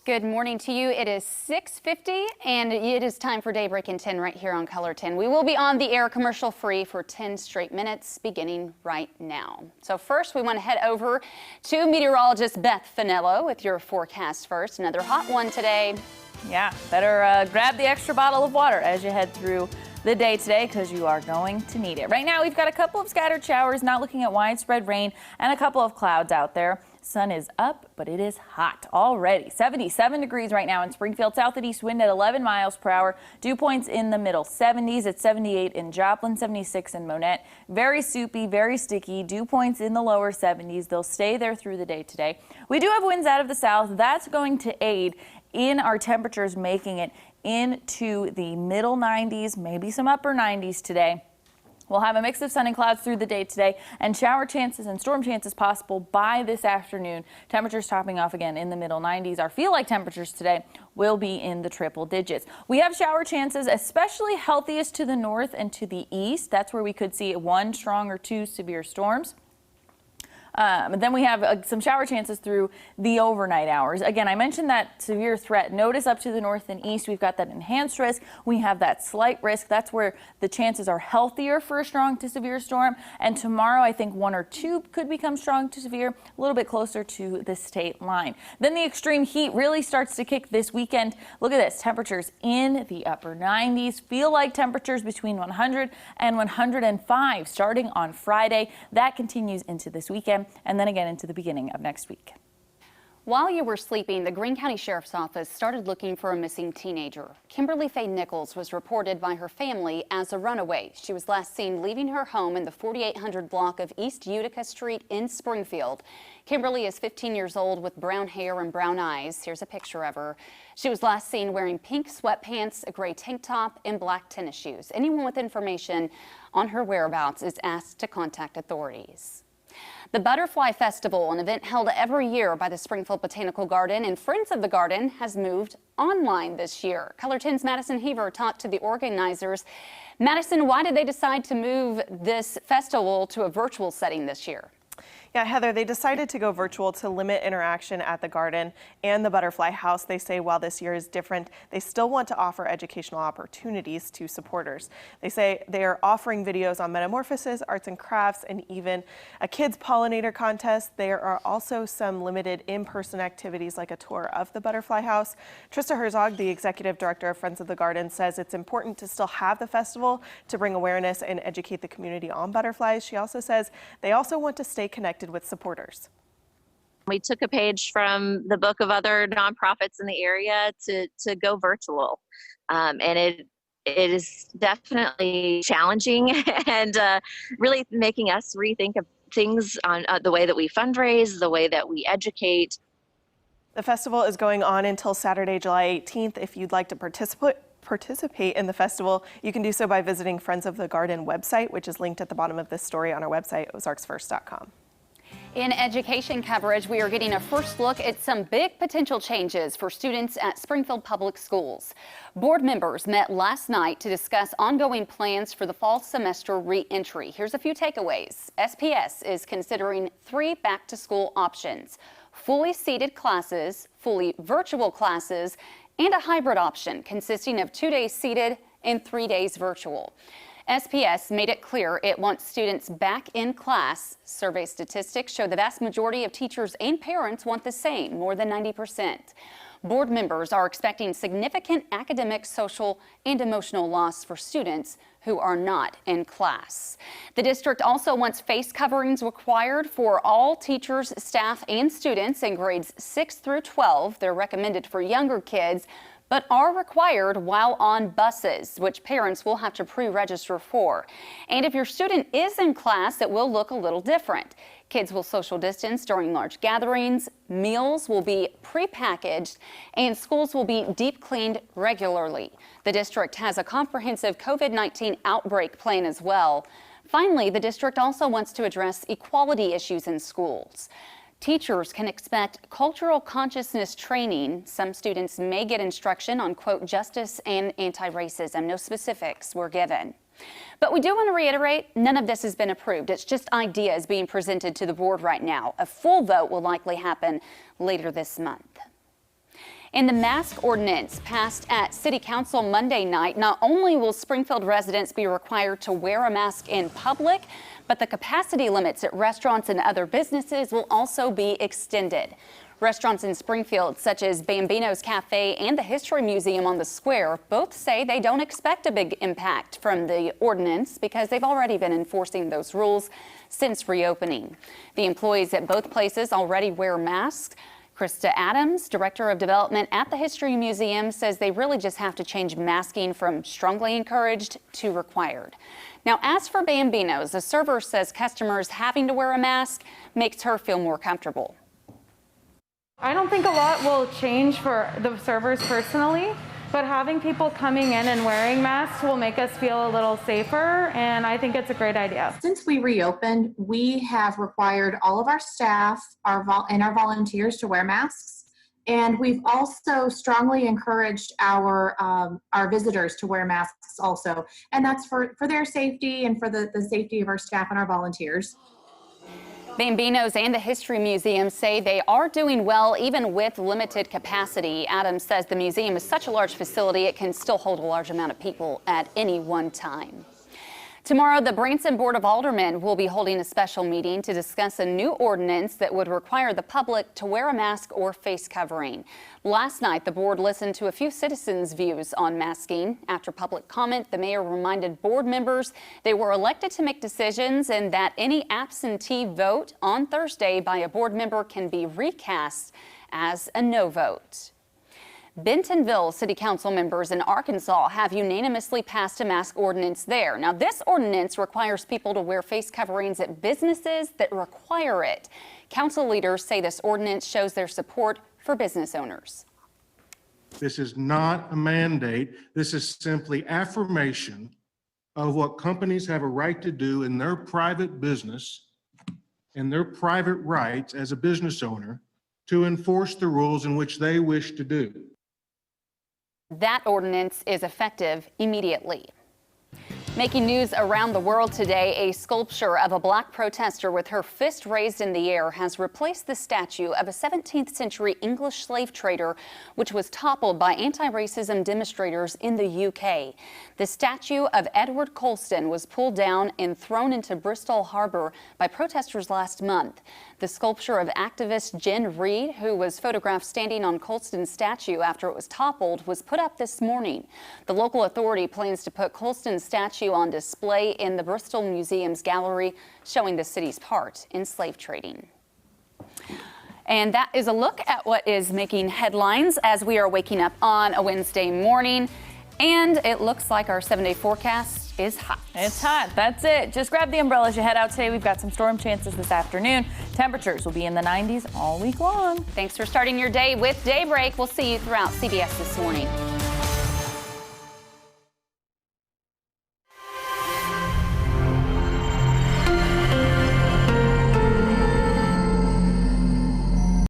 Good morning to you. It is 6:50 and it is time for Daybreak in 10 right here on Color 10. We will be on the air commercial free for 10 straight minutes beginning right now. So first we want to head over to meteorologist Beth Finello with your forecast first. Another hot one today. Yeah, better grab the extra bottle of water as you head through the day today because you are going to need it. Right now we've got a couple of scattered showers, not looking at widespread rain, and a couple of clouds out there. Sun is up, but it is hot already. 77 degrees right now in Springfield. South and east wind at 11 miles per hour. Dew points in the middle 70s at 78 in Joplin, 76 in Monette. Very soupy, very sticky. Dew points in the lower 70s. They'll stay there through the day today. We do have winds out of the south. That's going to aid in our temperatures, making it into the middle 90s, maybe some upper 90s today. We'll have a mix of sun and clouds through the day today, and shower chances and storm chances possible by this afternoon. Temperatures topping off again in the middle 90s. Our feel-like temperatures today will be in the triple digits. We have shower chances, especially healthiest to the north and to the east. That's where we could see one strong or two severe storms. Then we have some shower chances through the overnight hours. Again, I mentioned that severe threat notice up to the north and east. We've got that enhanced risk. We have that slight risk. That's where the chances are healthier for a strong to severe storm. And tomorrow, I think one or two could become strong to severe, a little bit closer to the state line. Then the extreme heat really starts to kick this weekend. Look at this, temperatures in the upper 90s. Feel like temperatures between 100 and 105 starting on Friday. That continues into this weekend, and then again into the beginning of next week. While you were sleeping, the Greene County Sheriff's Office started looking for a missing teenager. Kimberly Faye Nichols was reported by her family as a runaway. She was last seen leaving her home in the 4800 block of East Utica Street in Springfield. Kimberly is 15 years old with brown hair and brown eyes. Here's a picture of her. She was last seen wearing pink sweatpants, a gray tank top, and black tennis shoes. Anyone with information on her whereabouts is asked to contact authorities. The Butterfly Festival, an event held every year by the Springfield Botanical Garden and Friends of the Garden, has moved online this year. Color 10's Madison Heaver talked to the organizers. Madison, why did they decide to move this festival to a virtual setting this year? Yeah, Heather, they decided to go virtual to limit interaction at the garden and the Butterfly House. They say while this year is different, they still want to offer educational opportunities to supporters. They say they are offering videos on metamorphosis, arts and crafts, and even a kids pollinator contest. There are also some limited in-person activities like a tour of the Butterfly House. Trista Herzog, the executive director of Friends of the Garden, says it's important to still have the festival to bring awareness and educate the community on butterflies. She also says they also want to stay connected with supporters. We took a page from the book of other nonprofits in the area to go virtual, and it is definitely challenging and really making us rethink of things on the way that we fundraise, the way that we educate. The festival is going on until Saturday, July 18th. If you'd like to participate in the festival, you can do so by visiting Friends of the Garden website, which is linked at the bottom of this story on our website, ozarksfirst.com. In education coverage, we are getting a first look at some big potential changes for students at Springfield Public Schools. Board members met last night to discuss ongoing plans for the fall semester re-entry. Here's a few takeaways. SPS is considering 3 back-to-school options: fully seated classes, fully virtual classes, and a hybrid option consisting of 2 days seated and 3 days virtual. SPS made it clear it wants students back in class. Survey statistics show the vast majority of teachers and parents want the same, more than 90%. Board members are expecting significant academic, social, and emotional loss for students who are not in class. The district also wants face coverings required for all teachers, staff, and students in grades 6 through 12. They're recommended for younger kids, but are required while on buses, which parents will have to pre-register for. And if your student is in class, it will look a little different. Kids will social distance during large gatherings, meals will be pre-packaged, and schools will be deep cleaned regularly. The district has a comprehensive COVID-19 outbreak plan as well. Finally, the district also wants to address equality issues in schools. Teachers can expect cultural consciousness training. Some students may get instruction on, quote, justice and anti-racism. No specifics were given. But we do want to reiterate, none of this has been approved. It's just ideas being presented to the board right now. A full vote will likely happen later this month. And the mask ordinance passed at City Council Monday night. Not only will Springfield residents be required to wear a mask in public, but the capacity limits at restaurants and other businesses will also be extended. Restaurants in Springfield, such as Bambino's Cafe and the History Museum on the Square, both say they don't expect a big impact from the ordinance because they've already been enforcing those rules since reopening. The employees at both places already wear masks. Krista Adams, Director of Development at the History Museum, says they really just have to change masking from strongly encouraged to required. Now, as for Bambino's, the server says customers having to wear a mask makes her feel more comfortable. I don't think a lot will change for the servers personally, but having people coming in and wearing masks will make us feel a little safer, and I think it's a great idea. Since we reopened, we have required all of our staff and our volunteers to wear masks, and we've also strongly encouraged our visitors to wear masks also, and that's for their safety and for the safety of our staff and our volunteers. Bambino's and the History Museum say they are doing well even with limited capacity. Adams says the museum is such a large facility it can still hold a large amount of people at any one time. Tomorrow, the Branson Board of Aldermen will be holding a special meeting to discuss a new ordinance that would require the public to wear a mask or face covering. Last night, the board listened to a few citizens' views on masking. After public comment, the mayor reminded board members they were elected to make decisions and that any absentee vote on Thursday by a board member can be recast as a no vote. Bentonville City Council members in Arkansas have unanimously passed a mask ordinance there. Now, this ordinance requires people to wear face coverings at businesses that require it. Council leaders say this ordinance shows their support for business owners. This is not a mandate. This is simply affirmation of what companies have a right to do in their private business and their private rights as a business owner to enforce the rules in which they wish to do. That ordinance is effective immediately. Making news around the world today, a sculpture of a black protester with her fist raised in the air has replaced the statue of a 17th century English slave trader, which was toppled by anti-racism demonstrators in the UK. The statue of Edward Colston was pulled down and thrown into Bristol Harbor by protesters last month. The sculpture of activist Jen Reed, who was photographed standing on Colston's statue after it was toppled, was put up this morning. The local authority plans to put Colston's statue on display in the Bristol Museum's gallery, showing the city's part in slave trading. And that is a look at what is making headlines as we are waking up on a Wednesday morning. And it looks like our 7-day forecast is hot. It's hot. That's it. Just grab the umbrella as you head out today. We've got some storm chances this afternoon. Temperatures will be in the 90s all week long. Thanks for starting your day with Daybreak. We'll see you throughout CBS this morning.